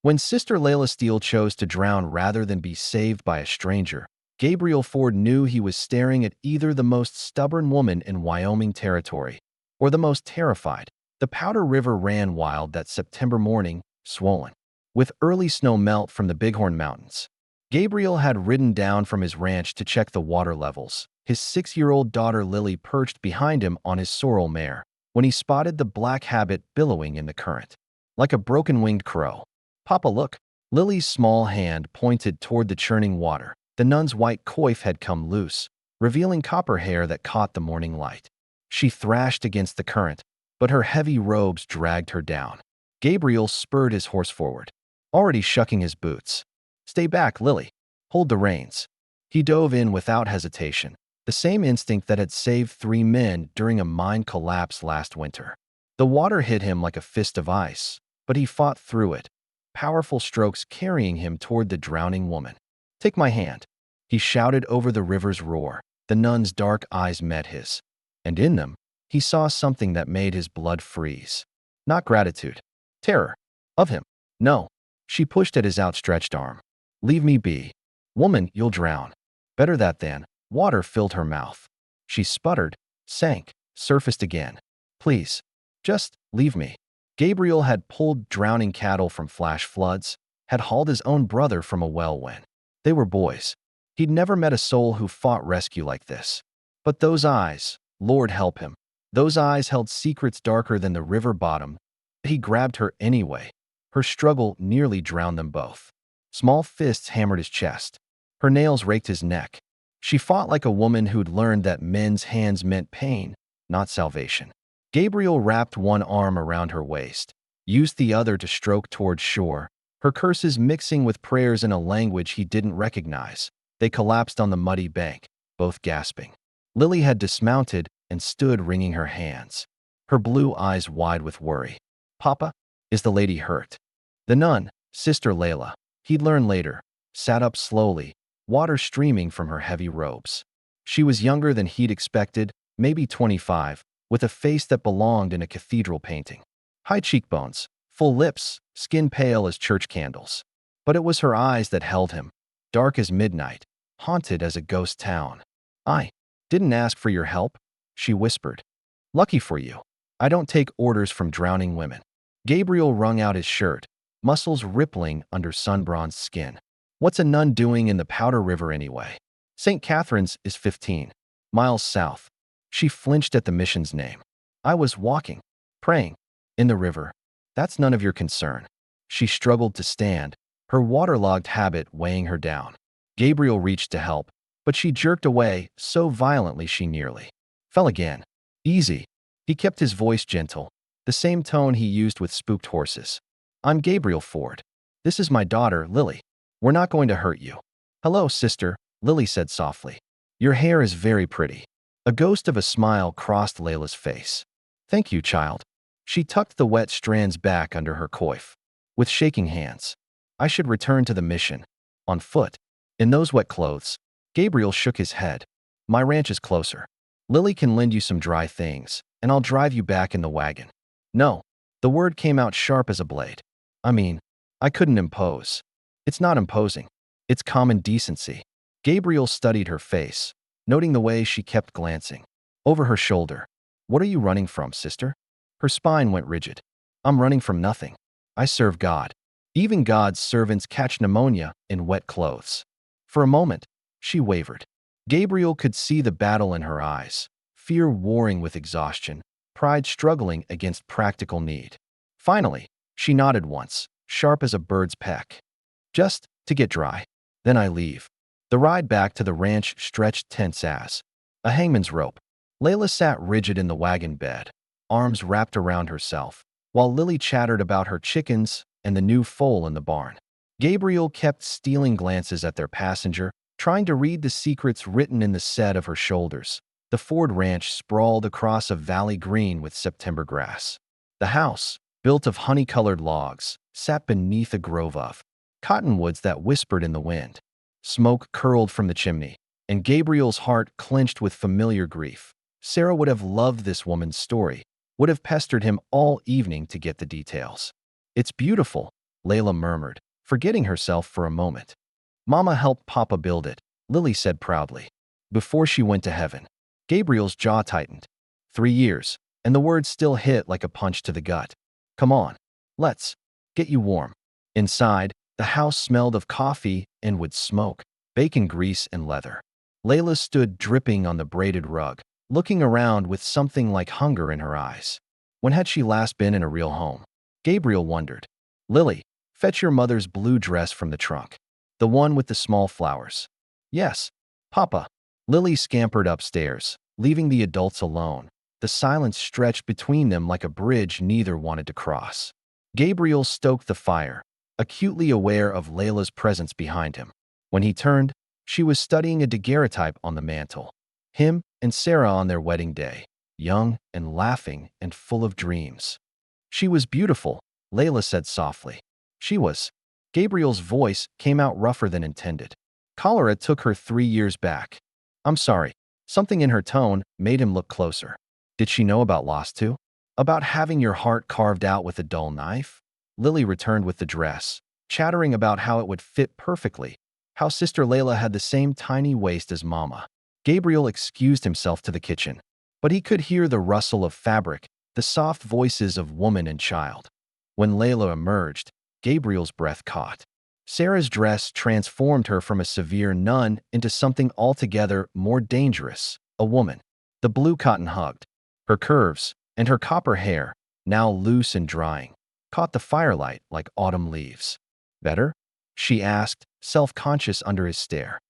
When Sister Layla Steele chose to drown rather than be saved by a stranger, Gabriel Ford knew he was staring at either the most stubborn woman in Wyoming territory or the most terrified. The Powder River ran wild that September morning, swollen with early snow melt from the Bighorn Mountains. Gabriel had ridden down from his ranch to check the water levels. His 6-year-old daughter Lily perched behind him on his sorrel mare when he spotted the black habit billowing in the current, like a broken-winged crow. "Papa, look." Lily's small hand pointed toward the churning water. The nun's white coif had come loose, revealing copper hair that caught the morning light. She thrashed against the current, but her heavy robes dragged her down. Gabriel spurred his horse forward, already shucking his boots. "Stay back, Lily. Hold the reins." He dove in without hesitation, the same instinct that had saved 3 men during a mine collapse last winter. The water hit him like a fist of ice, but he fought through it, powerful strokes carrying him toward the drowning woman. "Take my hand," he shouted over the river's roar. The nun's dark eyes met his, and in them, he saw something that made his blood freeze. Not gratitude, terror. Of him. No. She pushed at his outstretched arm. "Leave me be. Woman, you'll drown." Better that than. Water filled her mouth. She sputtered, sank, surfaced again. "Please. Just leave me." Gabriel had pulled drowning cattle from flash floods, had hauled his own brother from a well when they were boys. He'd never met a soul who fought rescue like this. But those eyes, Lord help him, those eyes held secrets darker than the river bottom. He grabbed her anyway. Her struggle nearly drowned them both. Small fists hammered his chest. Her nails raked his neck. She fought like a woman who'd learned that men's hands meant pain, not salvation. Gabriel wrapped one arm around her waist, used the other to stroke toward shore, her curses mixing with prayers in a language he didn't recognize. They collapsed on the muddy bank, both gasping. Lily had dismounted and stood wringing her hands, her blue eyes wide with worry. "Papa, is the lady hurt?" The nun, Sister Layla, he'd learn later, sat up slowly, water streaming from her heavy robes. She was younger than he'd expected, maybe 25, with a face that belonged in a cathedral painting. High cheekbones, full lips, skin pale as church candles. But it was her eyes that held him, dark as midnight, haunted as a ghost town. "I didn't ask for your help," she whispered. "Lucky for you. I don't take orders from drowning women." Gabriel wrung out his shirt, muscles rippling under sun-bronzed skin. What's a nun doing in the Powder River anyway? St. Catherine's is 15 miles south. She flinched at the mission's name. "I was walking, praying, in the river. That's none of your concern." She struggled to stand, her waterlogged habit weighing her down. Gabriel reached to help, but she jerked away so violently she nearly fell again. "Easy." He kept his voice gentle, the same tone he used with spooked horses. "I'm Gabriel Ford. This is my daughter, Lily. We're not going to hurt you." "Hello, sister," Lily said softly. "Your hair is very pretty." A ghost of a smile crossed Layla's face. "Thank you, child." She tucked the wet strands back under her coif. With shaking hands, "I should return to the mission. On foot. In those wet clothes." Gabriel shook his head. "My ranch is closer. Lily can lend you some dry things, and I'll drive you back in the wagon." "No." The word came out sharp as a blade. "I mean, I couldn't impose." "It's not imposing. It's common decency." Gabriel studied her face, noting the way she kept glancing over her shoulder. "What are you running from, sister?" Her spine went rigid. "I'm running from nothing. I serve God. Even God's servants catch pneumonia in wet clothes." For a moment, she wavered. Gabriel could see the battle in her eyes, fear warring with exhaustion, pride struggling against practical need. Finally, she nodded once, sharp as a bird's peck. "Just to get dry. Then I leave." The ride back to the ranch stretched tense as a hangman's rope. Layla sat rigid in the wagon bed, arms wrapped around herself, while Lily chattered about her chickens and the new foal in the barn. Gabriel kept stealing glances at their passenger, trying to read the secrets written in the set of her shoulders. The Ford ranch sprawled across a valley green with September grass. The house, built of honey-colored logs, sat beneath a grove of cottonwoods that whispered in the wind. Smoke curled from the chimney, and Gabriel's heart clenched with familiar grief. Sarah would have loved this woman's story, would have pestered him all evening to get the details. "It's beautiful," Layla murmured, forgetting herself for a moment. Mama helped Papa build it, Lily said proudly. Before she went to heaven. Gabriel's jaw tightened. 3 years, and the words still hit like a punch to the gut. Come on, let's get you warm. Inside, the house smelled of coffee and wood smoke, bacon grease and leather. Layla stood dripping on the braided rug, looking around with something like hunger in her eyes. When had she last been in a real home? Gabriel wondered. Lily, fetch your mother's blue dress from the trunk. The one with the small flowers. Yes, Papa. Lily scampered upstairs, leaving the adults alone. The silence stretched between them like a bridge neither wanted to cross. Gabriel stoked the fire, acutely aware of Layla's presence behind him. When he turned, she was studying a daguerreotype on the mantel. Him and Sarah on their wedding day, young and laughing and full of dreams. She was beautiful, Layla said softly. She was. Gabriel's voice came out rougher than intended. Cholera took her 3 years back. I'm sorry. Something in her tone made him look closer. Did she know about loss too? About having your heart carved out with a dull knife? Lily returned with the dress, chattering about how it would fit perfectly, how Sister Layla had the same tiny waist as Mama. Gabriel excused himself to the kitchen, but he could hear the rustle of fabric, the soft voices of woman and child. When Layla emerged, Gabriel's breath caught. Sarah's dress transformed her from a severe nun into something altogether more dangerous, a woman. The blue cotton hugged. Her curves and her copper hair, now loose and drying, caught the firelight like autumn leaves. Better? She asked, self-conscious under his stare.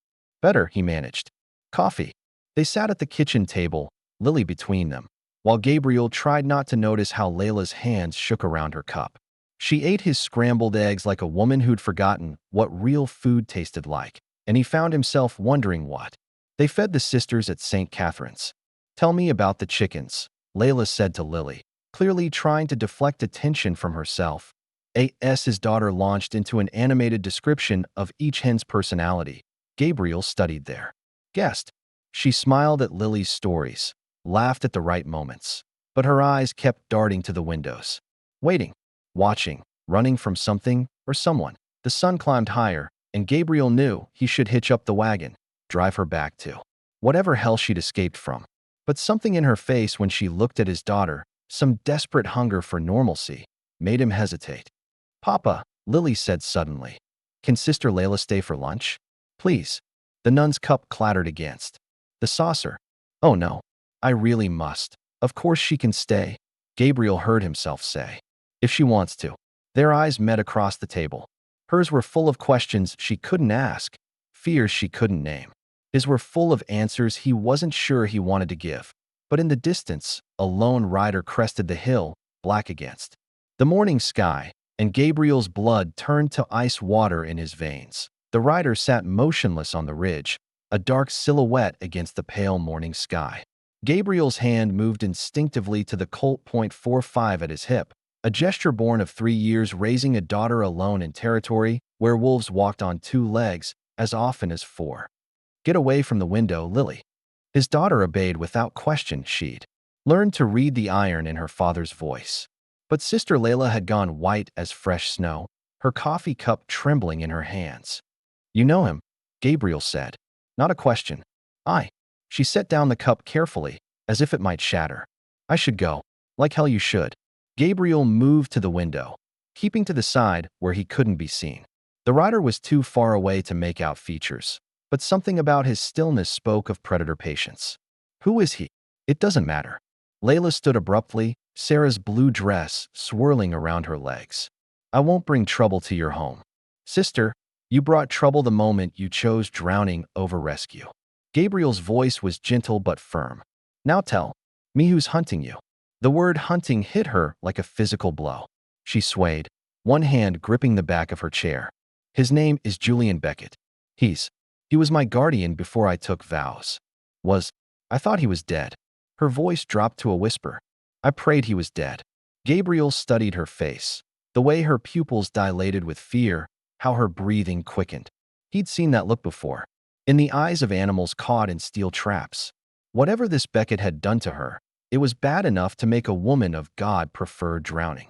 Better, he managed. Coffee. They sat at the kitchen table, Lily between them, while Gabriel tried not to notice how Layla's hands shook around her cup. She ate his scrambled eggs like a woman who'd forgotten what real food tasted like, and he found himself wondering what. They fed the sisters at St. Catherine's. Tell me about the chickens, Layla said to Lily, clearly trying to deflect attention from herself. His daughter launched into an animated description of each hen's personality. Gabriel studied there. Guessed. She smiled at Lily's stories, laughed at the right moments, but her eyes kept darting to the windows. Waiting. Watching, running from something or someone. The sun climbed higher, and Gabriel knew he should hitch up the wagon, drive her back to whatever hell she'd escaped from. But something in her face when she looked at his daughter, some desperate hunger for normalcy, made him hesitate. Papa, Lily said suddenly, can Sister Layla stay for lunch? Please. The nun's cup clattered against the saucer. Oh no, I really must. Of course she can stay, Gabriel heard himself say. If she wants to. Their eyes met across the table. Hers were full of questions she couldn't ask, fears she couldn't name. His were full of answers he wasn't sure he wanted to give. But in the distance, a lone rider crested the hill, black against the morning sky, and Gabriel's blood turned to ice water in his veins. The rider sat motionless on the ridge, a dark silhouette against the pale morning sky. Gabriel's hand moved instinctively to the Colt .45 at his hip, a gesture born of 3 years raising a daughter alone in territory where wolves walked on 2 legs as often as 4. Get away from the window, Lily. His daughter obeyed without question. She'd learned to read the iron in her father's voice. But Sister Layla had gone white as fresh snow, her coffee cup trembling in her hands. You know him, Gabriel said. Not a question. I. She set down the cup carefully, as if it might shatter. I should go. Like hell you should. Gabriel moved to the window, keeping to the side where he couldn't be seen. The rider was too far away to make out features, but something about his stillness spoke of predator patience. Who is he? It doesn't matter. Layla stood abruptly, Sarah's blue dress swirling around her legs. I won't bring trouble to your home. Sister, you brought trouble the moment you chose drowning over rescue. Gabriel's voice was gentle but firm. Now tell me who's hunting you. The word hunting hit her like a physical blow. She swayed, one hand gripping the back of her chair. His name is Julian Beckett. He was my guardian before I took vows. I thought he was dead. Her voice dropped to a whisper. I prayed he was dead. Gabriel studied her face, the way her pupils dilated with fear, how her breathing quickened. He'd seen that look before, in the eyes of animals caught in steel traps. Whatever this Beckett had done to her, it was bad enough to make a woman of God prefer drowning.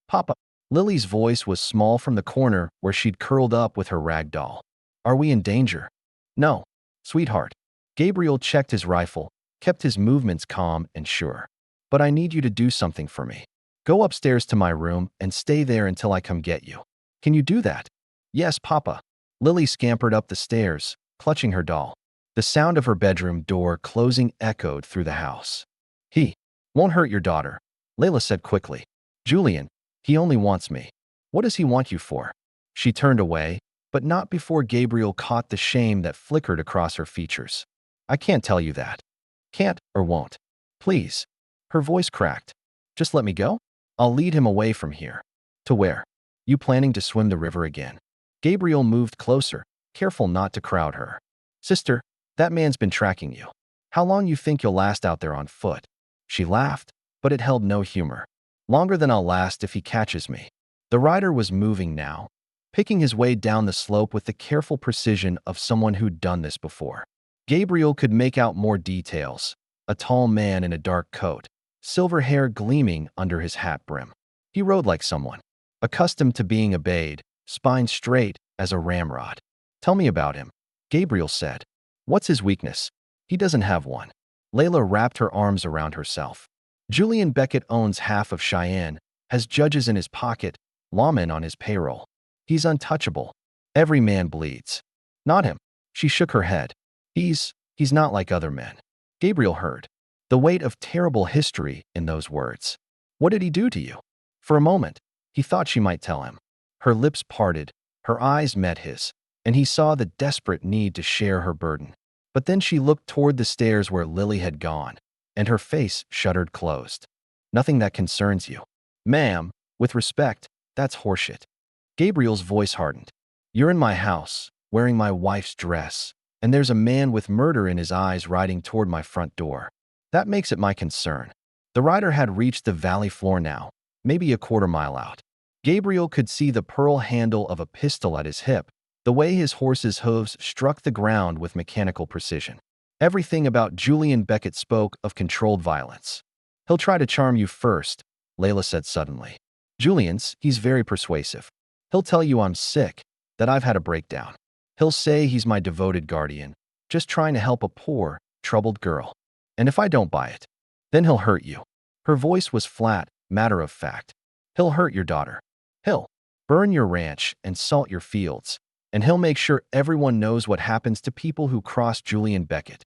Papa, Lily's voice was small from the corner where she'd curled up with her rag doll. Are we in danger? No, sweetheart. Gabriel checked his rifle, kept his movements calm and sure. But I need you to do something for me. Go upstairs to my room and stay there until I come get you. Can you do that? Yes, Papa. Lily scampered up the stairs, clutching her doll. The sound of her bedroom door closing echoed through the house. He won't hurt your daughter, Layla said quickly. Julian, he only wants me. What does he want you for? She turned away, but not before Gabriel caught the shame that flickered across her features. I can't tell you that. Can't or won't. Please. Her voice cracked. Just let me go? I'll lead him away from here. To where? You planning to swim the river again? Gabriel moved closer, careful not to crowd her. Sister, that man's been tracking you. How long you think you'll last out there on foot? She laughed, but it held no humor. Longer than I'll last if he catches me. The rider was moving now, picking his way down the slope with the careful precision of someone who'd done this before. Gabriel could make out more details. A tall man in a dark coat, silver hair gleaming under his hat brim. He rode like someone, accustomed to being obeyed, spine straight as a ramrod. Tell me about him, Gabriel said. What's his weakness? He doesn't have one. Layla wrapped her arms around herself. Julian Beckett owns half of Cheyenne, has judges in his pocket, lawmen on his payroll. He's untouchable. Every man bleeds. Not him. She shook her head. He's not like other men. Gabriel heard the weight of terrible history in those words. What did he do to you? For a moment, he thought she might tell him. Her lips parted, her eyes met his, and he saw the desperate need to share her burden. But then she looked toward the stairs where Lily had gone, and her face shuddered closed. Nothing that concerns you. Ma'am, with respect, that's horseshit. Gabriel's voice hardened. You're in my house, wearing my wife's dress, and there's a man with murder in his eyes riding toward my front door. That makes it my concern. The rider had reached the valley floor now, maybe a quarter-mile out. Gabriel could see the pearl handle of a pistol at his hip, the way his horse's hooves struck the ground with mechanical precision. Everything about Julian Beckett spoke of controlled violence. He'll try to charm you first, Layla said suddenly. He's very persuasive. He'll tell you I'm sick, that I've had a breakdown. He'll say he's my devoted guardian, just trying to help a poor, troubled girl. And if I don't buy it, then he'll hurt you. Her voice was flat, matter of fact. He'll hurt your daughter. He'll burn your ranch and salt your fields, and he'll make sure everyone knows what happens to people who cross Julian Beckett.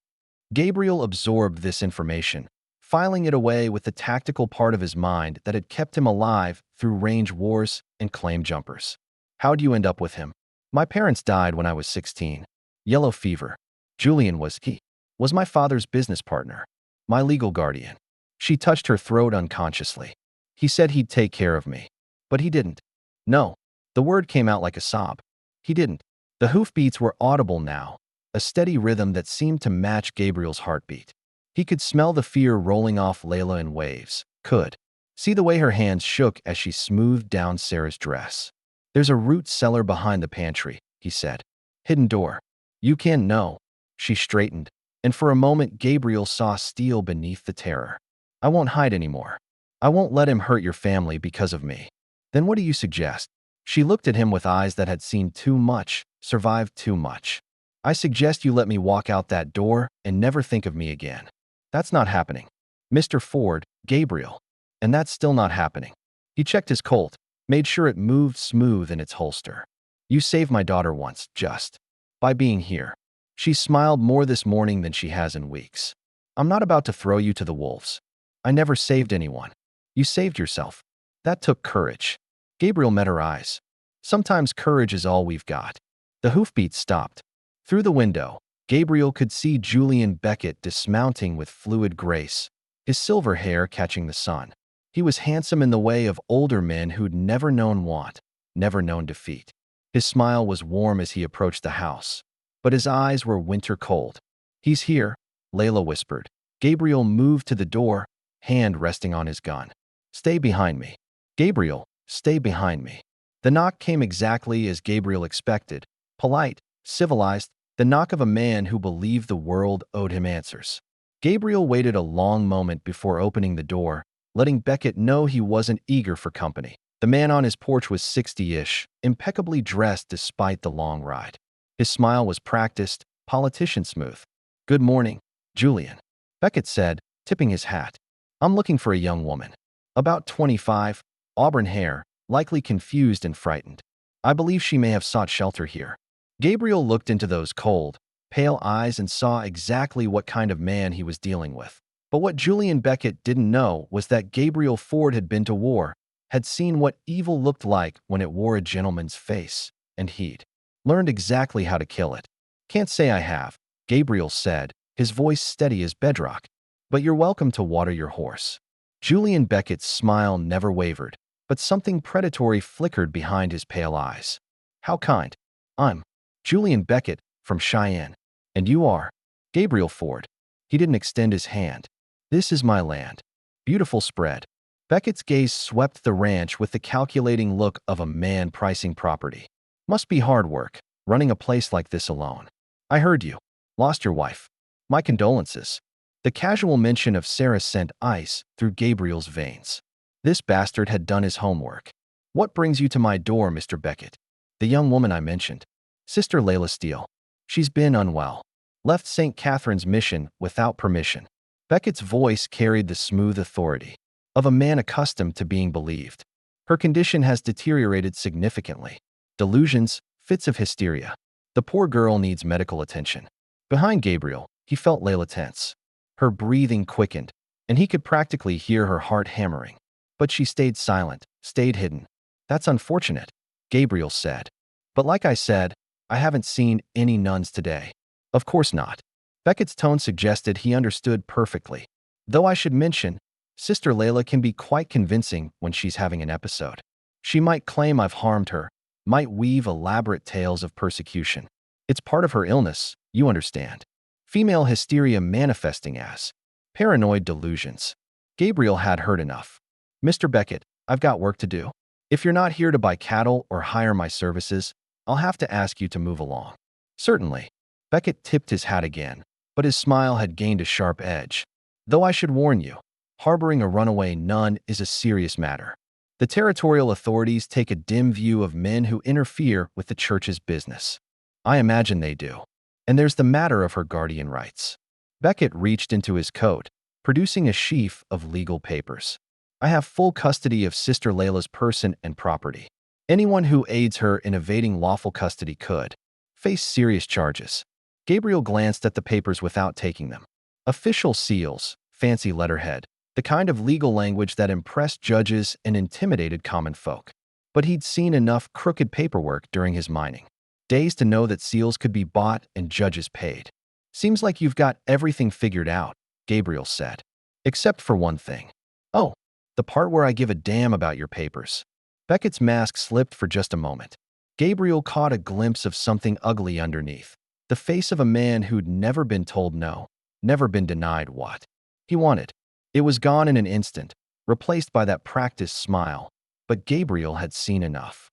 Gabriel absorbed this information, filing it away with the tactical part of his mind that had kept him alive through range wars and claim jumpers. How'd you end up with him? My parents died when I was 16. Yellow fever. Julian was my father's business partner, my legal guardian. She touched her throat unconsciously. He said he'd take care of me, but he didn't. No, the word came out like a sob. He didn't. The hoofbeats were audible now, a steady rhythm that seemed to match Gabriel's heartbeat. He could smell the fear rolling off Layla in waves, could see the way her hands shook as she smoothed down Sarah's dress. There's a root cellar behind the pantry, he said. Hidden door. You can't know. She straightened, and for a moment Gabriel saw steel beneath the terror. I won't hide anymore. I won't let him hurt your family because of me. Then what do you suggest? She looked at him with eyes that had seen too much, survived too much. I suggest you let me walk out that door and never think of me again. That's not happening. Mr. Ford, Gabriel. And that's still not happening. He checked his Colt, made sure it moved smooth in its holster. You saved my daughter once, just by being here. She smiled more this morning than she has in weeks. I'm not about to throw you to the wolves. I never saved anyone. You saved yourself. That took courage. Gabriel met her eyes. Sometimes courage is all we've got. The hoofbeats stopped. Through the window, Gabriel could see Julian Beckett dismounting with fluid grace, his silver hair catching the sun. He was handsome in the way of older men who'd never known want, never known defeat. His smile was warm as he approached the house, but his eyes were winter cold. He's here, Layla whispered. Gabriel moved to the door, hand resting on his gun. Stay behind me. Gabriel, stay behind me. The knock came exactly as Gabriel expected, polite, civilized, the knock of a man who believed the world owed him answers. Gabriel waited a long moment before opening the door, letting Beckett know he wasn't eager for company. The man on his porch was 60-ish, impeccably dressed despite the long ride. His smile was practiced, politician smooth. "Good morning, Julian," Beckett said, tipping his hat. "I'm looking for a young woman. About 25, auburn hair, likely confused and frightened. I believe she may have sought shelter here." Gabriel looked into those cold, pale eyes and saw exactly what kind of man he was dealing with. But what Julian Beckett didn't know was that Gabriel Ford had been to war, had seen what evil looked like when it wore a gentleman's face, and he'd learned exactly how to kill it. "Can't say I have," Gabriel said, his voice steady as bedrock. "But you're welcome to water your horse." Julian Beckett's smile never wavered, but something predatory flickered behind his pale eyes. "How kind. I'm Julian Beckett from Cheyenne. And you are?" "Gabriel Ford." He didn't extend his hand. "This is my land. Beautiful spread." Beckett's gaze swept the ranch with the calculating look of a man pricing property. "Must be hard work, running a place like this alone. I heard you lost your wife. My condolences." The casual mention of Sarah sent ice through Gabriel's veins. This bastard had done his homework. "What brings you to my door, Mr. Beckett?" "The young woman I mentioned. Sister Layla Steele. She's been unwell. Left St. Catherine's Mission without permission." Beckett's voice carried the smooth authority of a man accustomed to being believed. "Her condition has deteriorated significantly. Delusions, fits of hysteria. The poor girl needs medical attention." Behind Gabriel, he felt Layla tense. Her breathing quickened, and he could practically hear her heart hammering. But she stayed silent, stayed hidden. "That's unfortunate," Gabriel said. "But like I said, I haven't seen any nuns today." "Of course not." Beckett's tone suggested he understood perfectly. "Though I should mention, Sister Layla can be quite convincing when she's having an episode. She might claim I've harmed her, might weave elaborate tales of persecution. It's part of her illness, you understand. Female hysteria manifesting as paranoid delusions." Gabriel had heard enough. "Mr. Beckett, I've got work to do. If you're not here to buy cattle or hire my services, I'll have to ask you to move along." "Certainly." Beckett tipped his hat again, but his smile had gained a sharp edge. "Though I should warn you, harboring a runaway nun is a serious matter. The territorial authorities take a dim view of men who interfere with the church's business. I imagine they do. And there's the matter of her guardian rights." Beckett reached into his coat, producing a sheaf of legal papers. "I have full custody of Sister Layla's person and property. Anyone who aids her in evading lawful custody could face serious charges." Gabriel glanced at the papers without taking them. Official seals, fancy letterhead, the kind of legal language that impressed judges and intimidated common folk. But he'd seen enough crooked paperwork during his mining days to know that seals could be bought and judges paid. "Seems like you've got everything figured out," Gabriel said. "Except for one thing." "Oh, the part where I give a damn about your papers." Beckett's mask slipped for just a moment. Gabriel caught a glimpse of something ugly underneath. The face of a man who'd never been told no, never been denied what he wanted. It was gone in an instant, replaced by that practiced smile. But Gabriel had seen enough.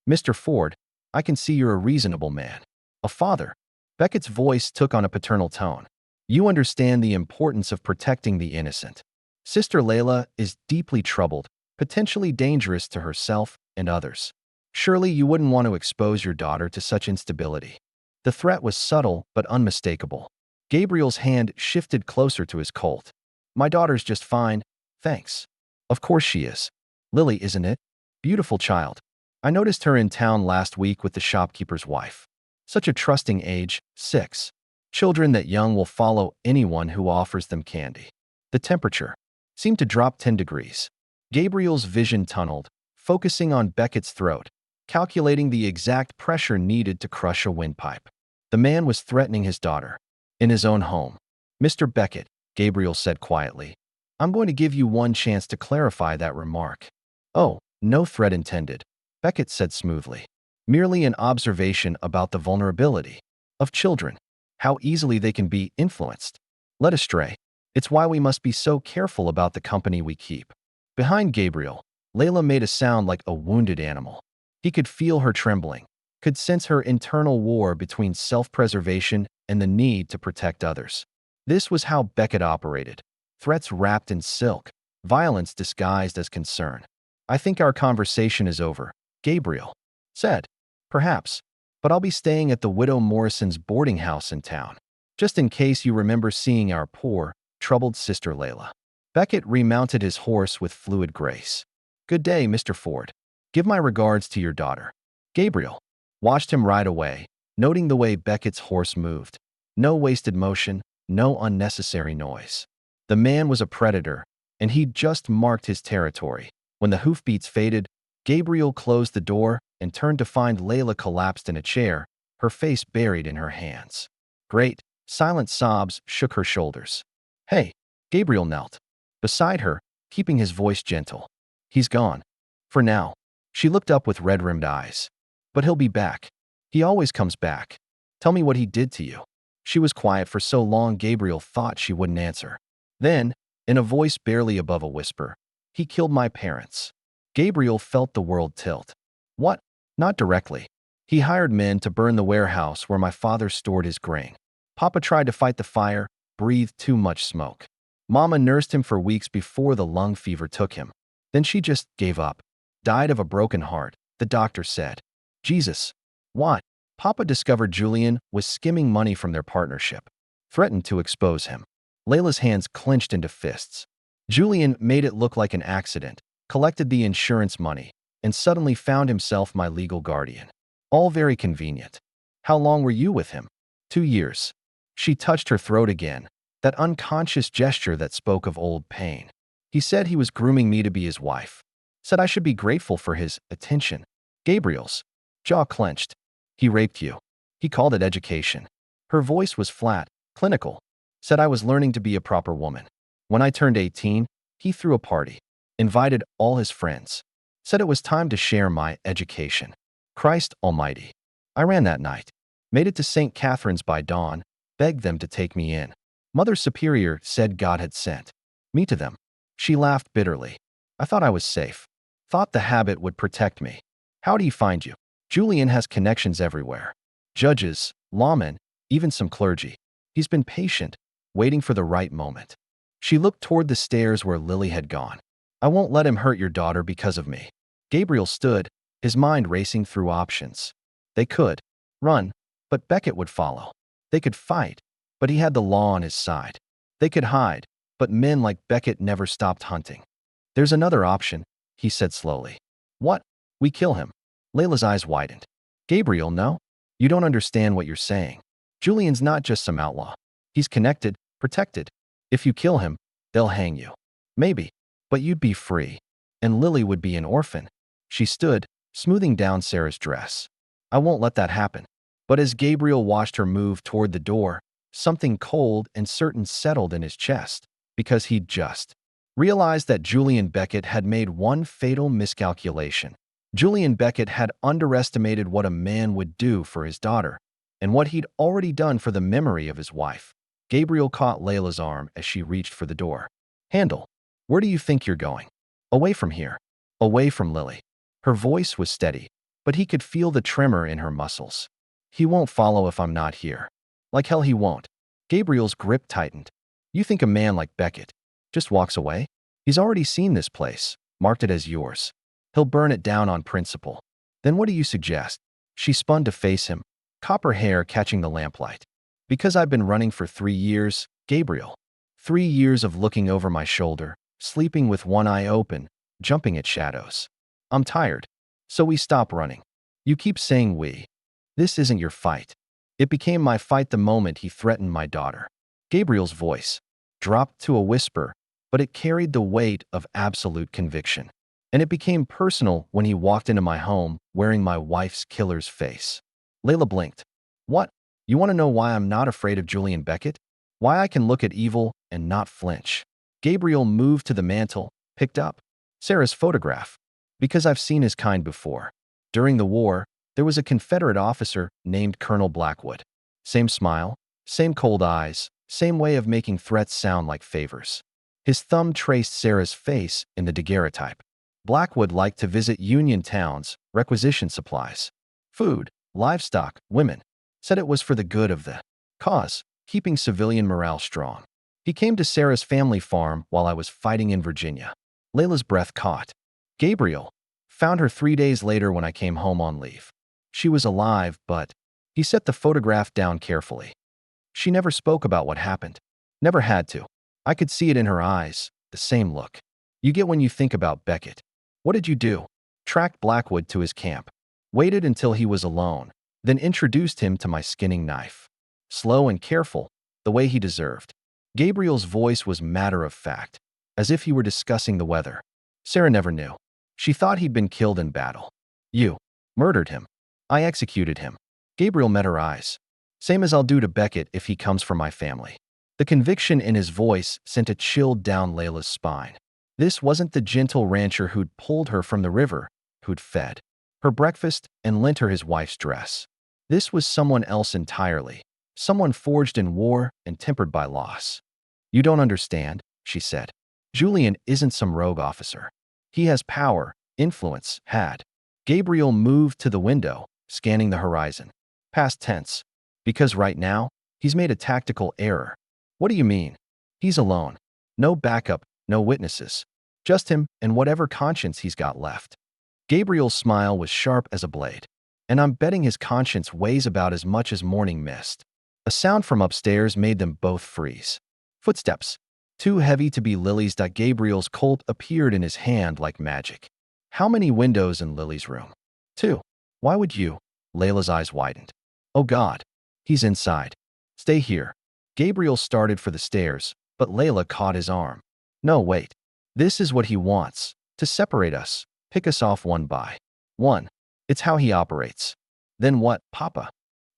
"Mr. Ford, I can see you're a reasonable man. A father." Beckett's voice took on a paternal tone. "You understand the importance of protecting the innocent. Sister Layla is deeply troubled, potentially dangerous to herself and others. Surely you wouldn't want to expose your daughter to such instability." The threat was subtle but unmistakable. Gabriel's hand shifted closer to his Colt. "My daughter's just fine, thanks." "Of course she is. Lily, isn't it? Beautiful child. I noticed her in town last week with the shopkeeper's wife. Such a trusting age, 6. Children that young will follow anyone who offers them candy." The temperature seemed to drop 10 degrees. Gabriel's vision tunneled, focusing on Beckett's throat, calculating the exact pressure needed to crush a windpipe. The man was threatening his daughter in his own home. "Mr. Beckett," Gabriel said quietly, "I'm going to give you one chance to clarify that remark." "Oh, no threat intended," Beckett said smoothly. "Merely an observation about the vulnerability of children, how easily they can be influenced, led astray. It's why we must be so careful about the company we keep." Behind Gabriel, Layla made a sound like a wounded animal. He could feel her trembling, could sense her internal war between self-preservation and the need to protect others. This was how Beckett operated. Threats wrapped in silk, violence disguised as concern. I think our conversation is over, Gabriel said. Perhaps, but I'll be staying at the Widow Morrison's boarding house in town, just in case you remember seeing our poor, troubled sister Layla. Beckett remounted his horse with fluid grace. Good day, Mr. Ford. Give my regards to your daughter. Gabriel watched him ride away, noting the way Beckett's horse moved. No wasted motion, no unnecessary noise. The man was a predator, and he'd just marked his territory. When the hoofbeats faded, Gabriel closed the door and turned to find Layla collapsed in a chair, her face buried in her hands. Great, silent sobs shook her shoulders. Hey, Gabriel knelt beside her, keeping his voice gentle. He's gone. For now. She looked up with red-rimmed eyes. But he'll be back. He always comes back. Tell me what he did to you. She was quiet for so long Gabriel thought she wouldn't answer. Then, in a voice barely above a whisper, he killed my parents. Gabriel felt the world tilt. What? Not directly. He hired men to burn the warehouse where my father stored his grain. Papa tried to fight the fire, breathed too much smoke. Mama nursed him for weeks before the lung fever took him. Then she just gave up. Died of a broken heart, the doctor said. Jesus. What? Papa discovered Julian was skimming money from their partnership. Threatened to expose him. Layla's hands clenched into fists. Julian made it look like an accident, collected the insurance money, and suddenly found himself my legal guardian. All very convenient. How long were you with him? 2 years. She touched her throat again, that unconscious gesture that spoke of old pain. He said he was grooming me to be his wife. Said I should be grateful for his attention. Gabriel's jaw clenched. He raped you. He called it education. Her voice was flat, clinical. Said I was learning to be a proper woman. When I turned 18, he threw a party. Invited all his friends. Said it was time to share my education. Christ Almighty. I ran that night. Made it to St. Catherine's by dawn. Begged them to take me in. Mother Superior said God had sent me to them. She laughed bitterly. I thought I was safe. Thought the habit would protect me. How'd he find you? Julian has connections everywhere. Judges, lawmen, even some clergy. He's been patient, waiting for the right moment. She looked toward the stairs where Lily had gone. I won't let him hurt your daughter because of me. Gabriel stood, his mind racing through options. They could run, but Beckett would follow. They could fight, but he had the law on his side. They could hide, but men like Beckett never stopped hunting. There's another option, he said slowly. What? We kill him. Layla's eyes widened. Gabriel, no? You don't understand what you're saying. Julian's not just some outlaw. He's connected, protected. If you kill him, they'll hang you. Maybe, but you'd be free. And Lily would be an orphan. She stood, smoothing down Sarah's dress. I won't let that happen. But as Gabriel watched her move toward the door, something cold and certain settled in his chest, because he'd just realized that Julian Beckett had made one fatal miscalculation. Julian Beckett had underestimated what a man would do for his daughter, and what he'd already done for the memory of his wife. Gabriel caught Layla's arm as she reached for the door. Handle, where do you think you're going? Away from here. Away from Lily. Her voice was steady, but he could feel the tremor in her muscles. He won't follow if I'm not here. Like hell he won't. Gabriel's grip tightened. You think a man like Beckett just walks away? He's already seen this place, marked it as yours. He'll burn it down on principle. Then what do you suggest? She spun to face him, copper hair catching the lamplight. Because I've been running for 3 years, Gabriel. 3 years of looking over my shoulder, sleeping with one eye open, jumping at shadows. I'm tired. So we stop running. You keep saying we. This isn't your fight. It became my fight the moment he threatened my daughter. Gabriel's voice dropped to a whisper, but it carried the weight of absolute conviction. And it became personal when he walked into my home wearing my wife's killer's face. Layla blinked. What? You want to know why I'm not afraid of Julian Beckett? Why I can look at evil and not flinch? Gabriel moved to the mantel, picked up Sarah's photograph. Because I've seen his kind before. During the war, there was a Confederate officer named Colonel Blackwood. Same smile, same cold eyes, same way of making threats sound like favors. His thumb traced Sarah's face in the daguerreotype. Blackwood liked to visit Union towns, requisition supplies, food, livestock, women. Said it was for the good of the cause, keeping civilian morale strong. He came to Sarah's family farm while I was fighting in Virginia. Layla's breath caught. Gabriel found her 3 days later when I came home on leave. She was alive, but he set the photograph down carefully. She never spoke about what happened. Never had to. I could see it in her eyes, the same look you get when you think about Beckett. What did you do? Tracked Blackwood to his camp. Waited until he was alone, then introduced him to my skinning knife. Slow and careful, the way he deserved. Gabriel's voice was matter of fact, as if he were discussing the weather. Sarah never knew. She thought he'd been killed in battle. You murdered him. I executed him. Gabriel met her eyes. Same as I'll do to Beckett if he comes from my family. The conviction in his voice sent a chill down Layla's spine. This wasn't the gentle rancher who'd pulled her from the river, who'd fed her breakfast and lent her his wife's dress. This was someone else entirely, someone forged in war and tempered by loss. You don't understand, she said. Julian isn't some rogue officer. He has power, influence, had. Gabriel moved to the window, scanning the horizon. Past tense. Because right now, he's made a tactical error. What do you mean? He's alone. No backup, no witnesses. Just him and whatever conscience he's got left. Gabriel's smile was sharp as a blade. And I'm betting his conscience weighs about as much as morning mist. A sound from upstairs made them both freeze. Footsteps. Too heavy to be Lily's. Gabriel's Colt appeared in his hand like magic. How many windows in Lily's room? 2. Why would you? Layla's eyes widened. Oh God. He's inside. Stay here. Gabriel started for the stairs, but Layla caught his arm. No, wait. This is what he wants. To separate us. Pick us off one by one. It's how he operates. Then what, Papa?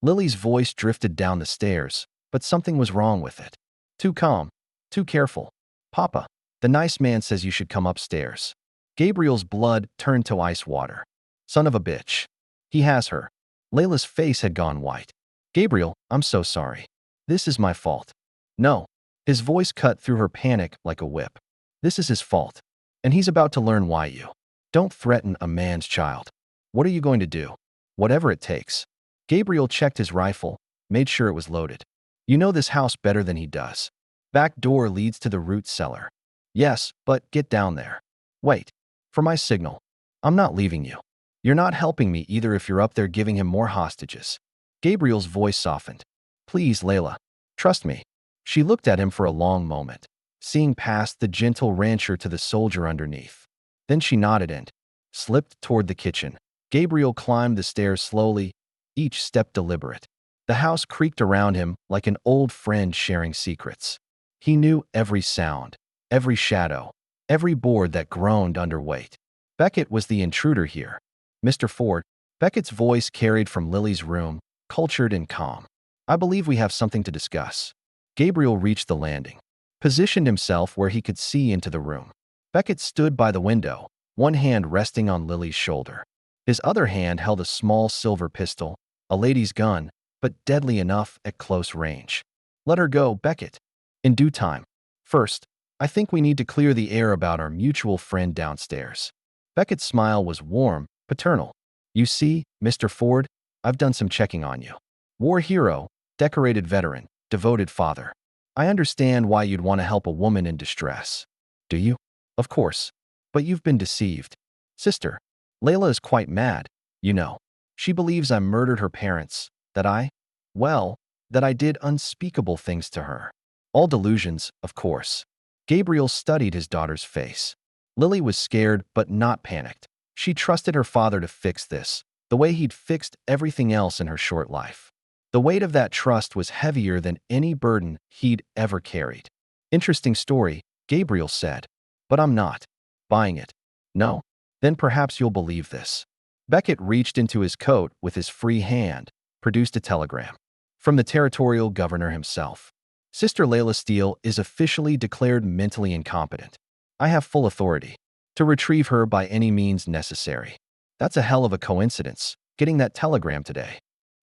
Lily's voice drifted down the stairs, but something was wrong with it. Too calm. Too careful. Papa, the nice man says you should come upstairs. Gabriel's blood turned to ice water. Son of a bitch. He has her. Layla's face had gone white. Gabriel, I'm so sorry. This is my fault. No. His voice cut through her panic like a whip. This is his fault. And he's about to learn why you don't threaten a man's child. What are you going to do? Whatever it takes. Gabriel checked his rifle, made sure it was loaded. You know this house better than he does. Back door leads to the root cellar. Yes, but get down there. Wait. For my signal. I'm not leaving you. You're not helping me either if you're up there giving him more hostages. Gabriel's voice softened. Please, Layla. Trust me. She looked at him for a long moment, seeing past the gentle rancher to the soldier underneath. Then she nodded and slipped toward the kitchen. Gabriel climbed the stairs slowly, each step deliberate. The house creaked around him like an old friend sharing secrets. He knew every sound, every shadow, every board that groaned under weight. Beckett was the intruder here. Mr. Ford, Beckett's voice carried from Lily's room, cultured and calm. I believe we have something to discuss. Gabriel reached the landing, positioned himself where he could see into the room. Beckett stood by the window, one hand resting on Lily's shoulder. His other hand held a small silver pistol, a lady's gun, but deadly enough at close range. Let her go, Beckett. In due time. First, I think we need to clear the air about our mutual friend downstairs. Beckett's smile was warm, paternal. You see, Mr. Ford, I've done some checking on you. War hero, decorated veteran, devoted father. I understand why you'd want to help a woman in distress. Do you? Of course. But you've been deceived. Sister, Layla is quite mad, you know. She believes I murdered her parents, that I did unspeakable things to her. All delusions, of course. Gabriel studied his daughter's face. Lily was scared but not panicked. She trusted her father to fix this, the way he'd fixed everything else in her short life. The weight of that trust was heavier than any burden he'd ever carried. Interesting story, Gabriel said. But I'm not buying it. No? Then perhaps you'll believe this. Beckett reached into his coat with his free hand, produced a telegram. From the territorial governor himself. Sister Layla Steele is officially declared mentally incompetent. I have full authority to retrieve her by any means necessary. That's a hell of a coincidence, getting that telegram today.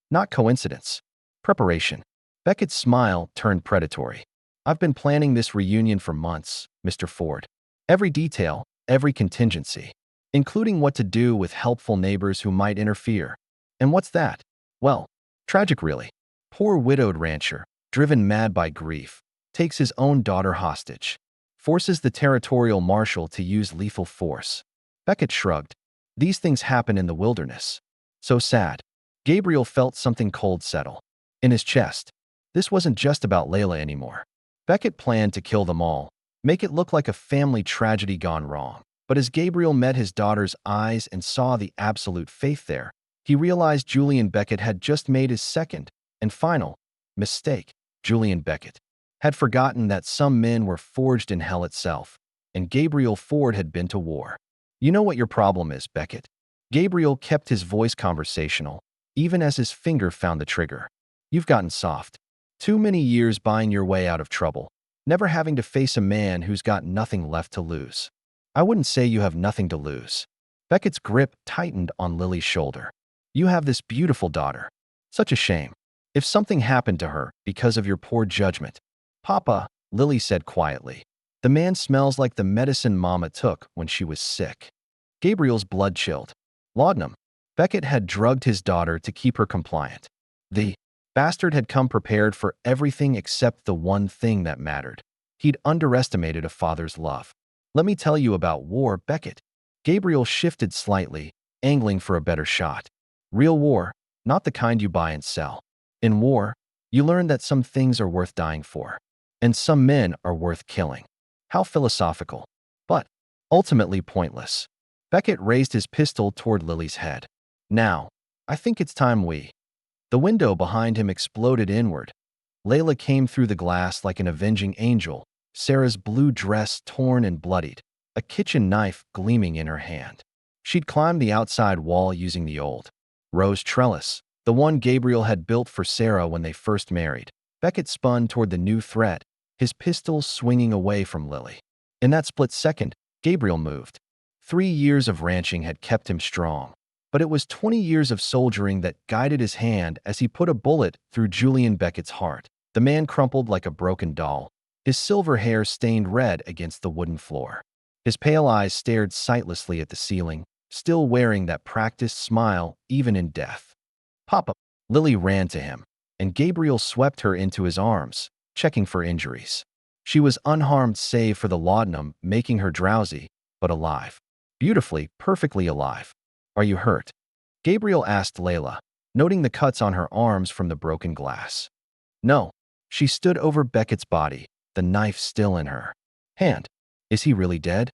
Not coincidence. Preparation. Beckett's smile turned predatory. I've been planning this reunion for months, Mr. Ford. Every detail, every contingency, including what to do with helpful neighbors who might interfere. And what's that? Well, tragic really. Poor widowed rancher, driven mad by grief, takes his own daughter hostage, forces the territorial marshal to use lethal force. Beckett shrugged. These things happen in the wilderness. So sad. Gabriel felt something cold settle in his chest. This wasn't just about Layla anymore. Beckett planned to kill them all, make it look like a family tragedy gone wrong. But as Gabriel met his daughter's eyes and saw the absolute faith there, he realized Julian Beckett had just made his second and final mistake. Julian Beckett had forgotten that some men were forged in hell itself, and Gabriel Ford had been to war. You know what your problem is, Beckett? Gabriel kept his voice conversational, even as his finger found the trigger. You've gotten soft. Too many years buying your way out of trouble, never having to face a man who's got nothing left to lose. I wouldn't say you have nothing to lose. Beckett's grip tightened on Lily's shoulder. You have this beautiful daughter. Such a shame. If something happened to her because of your poor judgment. Papa, Lily said quietly. The man smells like the medicine Mama took when she was sick. Gabriel's blood chilled. Laudanum. Beckett had drugged his daughter to keep her compliant. The bastard had come prepared for everything except the one thing that mattered. He'd underestimated a father's love. Let me tell you about war, Beckett. Gabriel shifted slightly, angling for a better shot. Real war, not the kind you buy and sell. In war, you learn that some things are worth dying for, and some men are worth killing. How philosophical, but ultimately pointless. Beckett raised his pistol toward Lily's head. Now, I think it's time we. The window behind him exploded inward. Layla came through the glass like an avenging angel, Sarah's blue dress torn and bloodied, a kitchen knife gleaming in her hand. She'd climbed the outside wall using the old rose trellis, the one Gabriel had built for Sarah when they first married. Beckett spun toward the new threat, his pistol swinging away from Lily. In that split second, Gabriel moved. 3 years of ranching had kept him strong, but it was 20 years of soldiering that guided his hand as he put a bullet through Julian Beckett's heart. The man crumpled like a broken doll, his silver hair stained red against the wooden floor. His pale eyes stared sightlessly at the ceiling, still wearing that practiced smile even in death. Papa! Lily ran to him, and Gabriel swept her into his arms, checking for injuries. She was unharmed save for the laudanum making her drowsy, but alive. Beautifully, perfectly alive. Are you hurt? Gabriel asked Layla, noting the cuts on her arms from the broken glass. No. She stood over Beckett's body, the knife still in her hand. Is he really dead?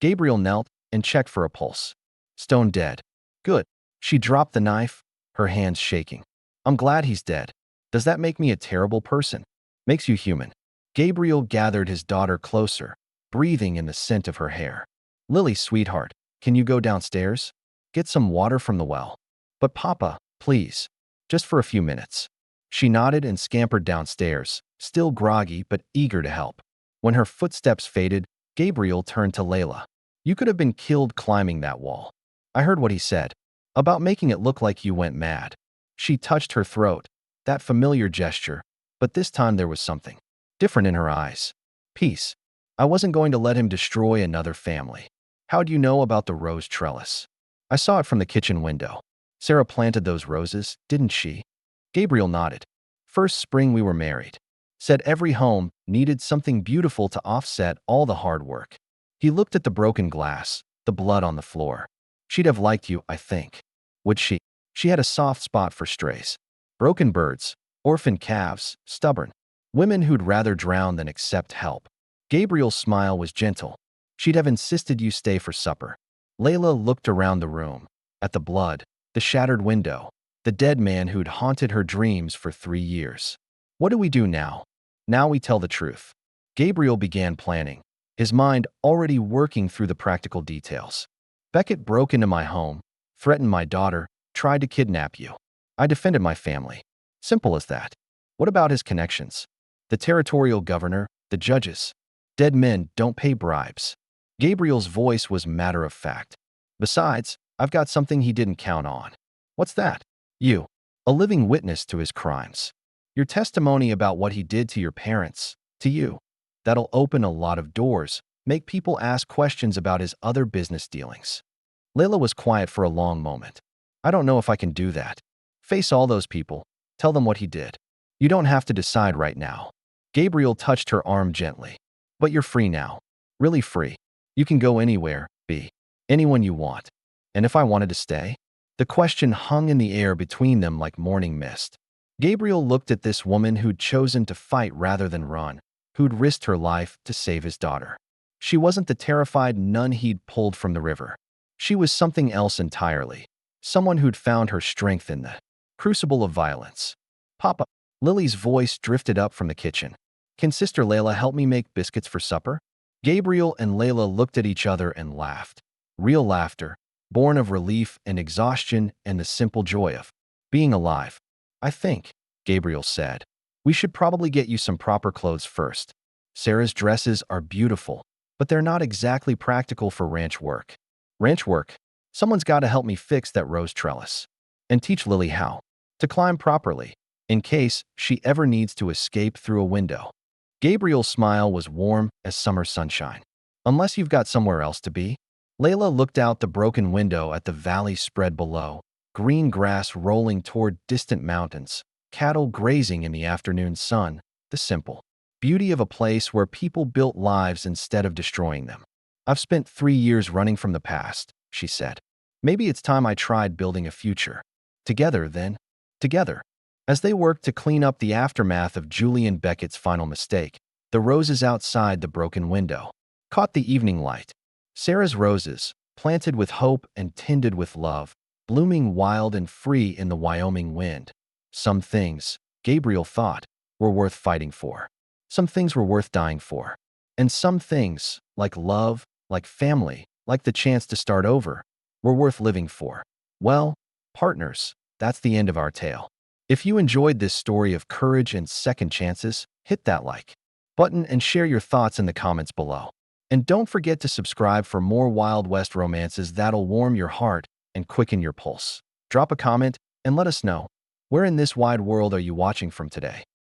Gabriel knelt and checked for a pulse. Stone dead. Good. She dropped the knife, her hands shaking. I'm glad he's dead. Does that make me a terrible person? Makes you human. Gabriel gathered his daughter closer, breathing in the scent of her hair. Lily, sweetheart, can you go downstairs? Get some water from the well. But Papa, please. Just for a few minutes. She nodded and scampered downstairs, still groggy but eager to help. When her footsteps faded, Gabriel turned to Layla. You could have been killed climbing that wall. I heard what he said. About making it look like you went mad. She touched her throat, that familiar gesture, but this time there was something different in her eyes. Peace. I wasn't going to let him destroy another family. How'd you know about the rose trellis? I saw it from the kitchen window. Sarah planted those roses, didn't she? Gabriel nodded. First spring we were married. Said every home needed something beautiful to offset all the hard work. He looked at the broken glass, the blood on the floor. She'd have liked you, I think. Would she? She had a soft spot for strays. Broken birds, orphaned calves, stubborn. Women who'd rather drown than accept help. Gabriel's smile was gentle. She'd have insisted you stay for supper. Layla looked around the room, at the blood, the shattered window, the dead man who'd haunted her dreams for 3 years. What do we do now? Now we tell the truth. Gabriel began planning, his mind already working through the practical details. Beckett broke into my home, threatened my daughter, tried to kidnap you. I defended my family. Simple as that. What about his connections? The territorial governor, the judges. Dead men don't pay bribes. Gabriel's voice was matter of fact. Besides, I've got something he didn't count on. What's that? You. A living witness to his crimes. Your testimony about what he did to your parents, to you. That'll open a lot of doors, make people ask questions about his other business dealings. Layla was quiet for a long moment. I don't know if I can do that. Face all those people. Tell them what he did. You don't have to decide right now. Gabriel touched her arm gently. But you're free now. Really free. You can go anywhere, B. Anyone you want. And if I wanted to stay? The question hung in the air between them like morning mist. Gabriel looked at this woman who'd chosen to fight rather than run, who'd risked her life to save his daughter. She wasn't the terrified nun he'd pulled from the river. She was something else entirely. Someone who'd found her strength in the crucible of violence. Papa, Lily's voice drifted up from the kitchen. Can Sister Layla help me make biscuits for supper? Gabriel and Layla looked at each other and laughed. Real laughter, born of relief and exhaustion and the simple joy of being alive. I think, Gabriel said, we should probably get you some proper clothes first. Sarah's dresses are beautiful, but they're not exactly practical for ranch work. Ranch work? Someone's got to help me fix that rose trellis. And teach Lily how to climb properly, in case she ever needs to escape through a window. Gabriel's smile was warm as summer sunshine. Unless you've got somewhere else to be? Layla looked out the broken window at the valley spread below, green grass rolling toward distant mountains, cattle grazing in the afternoon sun, the simple beauty of a place where people built lives instead of destroying them. I've spent 3 years running from the past, she said. Maybe it's time I tried building a future. Together, then. Together. As they worked to clean up the aftermath of Julian Beckett's final mistake, the roses outside the broken window caught the evening light. Sarah's roses, planted with hope and tended with love, blooming wild and free in the Wyoming wind. Some things, Gabriel thought, were worth fighting for. Some things were worth dying for. And some things, like love, like family, like the chance to start over, were worth living for. Well, partners, that's the end of our tale. If you enjoyed this story of courage and second chances, hit that like button and share your thoughts in the comments below. And don't forget to subscribe for more Wild West romances that'll warm your heart and quicken your pulse. Drop a comment and let us know, where in this wide world are you watching from today?